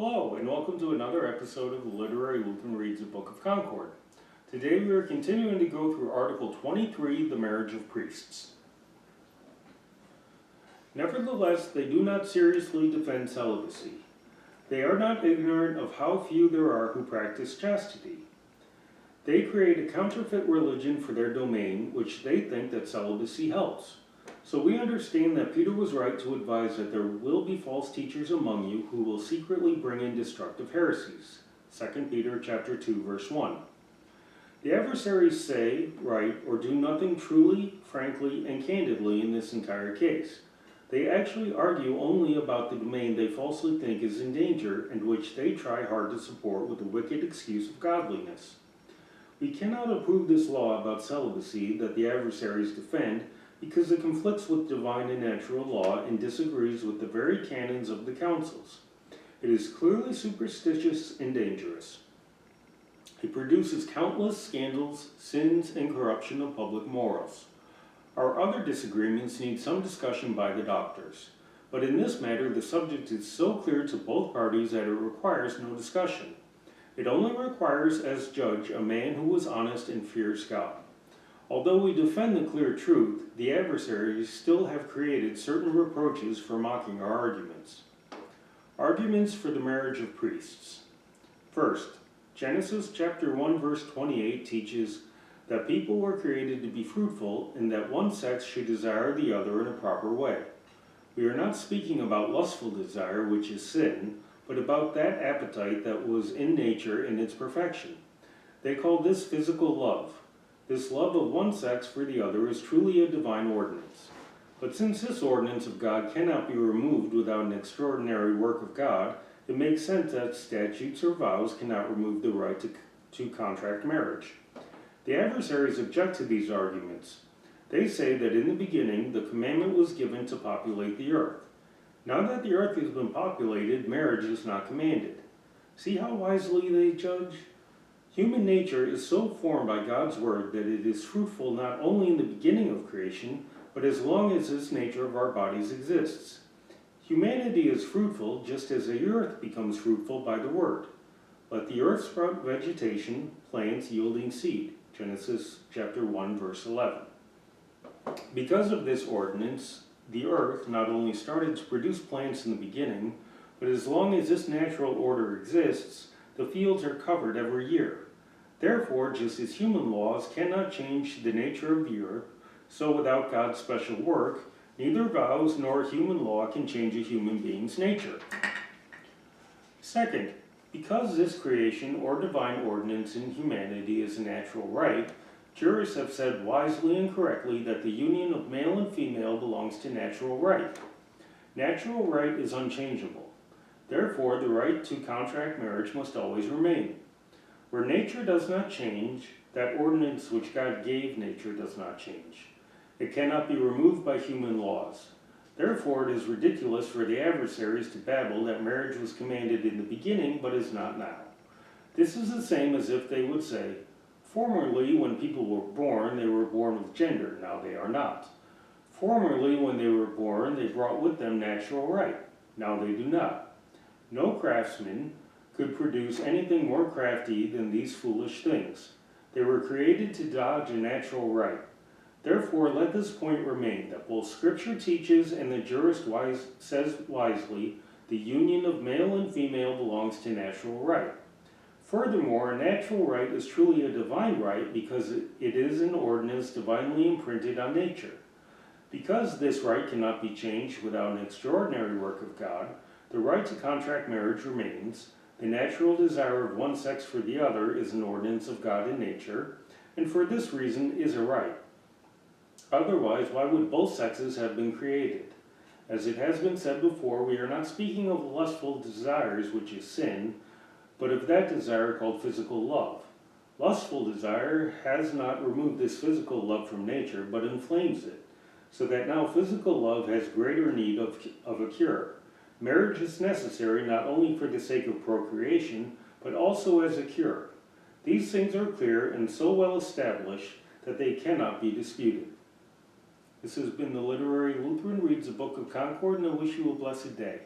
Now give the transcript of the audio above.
Hello, and welcome to another episode of the Literary Lutheran Reads a Book of Concord. Today we are continuing to go through Article 23, the Marriage of Priests. Nevertheless, they do not seriously defend celibacy. They are not ignorant of how few there are who practice chastity. They create a counterfeit religion for their domain, which they think that celibacy helps. So we understand that Peter was right to advise that there will be false teachers among you who will secretly bring in destructive heresies. 2 Peter chapter 2, verse 1. The adversaries say, write, or do nothing truly, frankly, and candidly in this entire case. They actually argue only about the domain they falsely think is in danger and which they try hard to support with the wicked excuse of godliness. We cannot approve this law about celibacy that the adversaries defend because it conflicts with divine and natural law and disagrees with the very canons of the councils. It is clearly superstitious and dangerous. It produces countless scandals, sins, and corruption of public morals. Our other disagreements need some discussion by the doctors, but in this matter the subject is so clear to both parties that it requires no discussion. It only requires as judge a man who is honest and fears God. Although we defend the clear truth, the adversaries still have created certain reproaches for mocking our arguments. Arguments for the marriage of priests. First, Genesis chapter 1 verse 28 teaches that people were created to be fruitful and that one sex should desire the other in a proper way. We are not speaking about lustful desire, which is sin, but about that appetite that was in nature in its perfection. They call this physical love. This love of one sex for the other is truly a divine ordinance. But since this ordinance of God cannot be removed without an extraordinary work of God, it makes sense that statutes or vows cannot remove the right to contract marriage. The adversaries object to these arguments. They say that in the beginning the commandment was given to populate the earth. Now that the earth has been populated, marriage is not commanded. See how wisely they judge? Human nature is so formed by God's word that it is fruitful not only in the beginning of creation, but as long as this nature of our bodies exists. Humanity is fruitful just as the earth becomes fruitful by the word. Let the earth sprout vegetation, plants yielding seed. Genesis chapter 1 verse 11. Because of this ordinance, the earth not only started to produce plants in the beginning, but as long as this natural order exists, the fields are covered every year. Therefore, just as human laws cannot change the nature of the earth, so without God's special work, neither vows nor human law can change a human being's nature. Second, because this creation or divine ordinance in humanity is a natural right, jurists have said wisely and correctly that the union of male and female belongs to natural right. Natural right is unchangeable. Therefore, the right to contract marriage must always remain. Where nature does not change, that ordinance which God gave nature does not change. It cannot be removed by human laws. Therefore, it is ridiculous for the adversaries to babble that marriage was commanded in the beginning but is not now. This is the same as if they would say, formerly when people were born with gender, now they are not. Formerly when they were born, they brought with them natural right, now they do not. No craftsman could produce anything more crafty than these foolish things. They were created to dodge a natural right. Therefore, let this point remain, that both Scripture teaches and the jurist says wisely, the union of male and female belongs to natural right. Furthermore, a natural right is truly a divine right because it is an ordinance divinely imprinted on nature. Because this right cannot be changed without an extraordinary work of God, the right to contract marriage remains. The natural desire of one sex for the other is an ordinance of God in nature, and for this reason is a right. Otherwise, why would both sexes have been created? As it has been said before, we are not speaking of lustful desires, which is sin, but of that desire called physical love. Lustful desire has not removed this physical love from nature, but inflames it, so that now physical love has greater need of a cure. Marriage is necessary not only for the sake of procreation, but also as a cure. These things are clear and so well established that they cannot be disputed. This has been the Literary Lutheran Reads a Book of Concord, and I wish you a blessed day.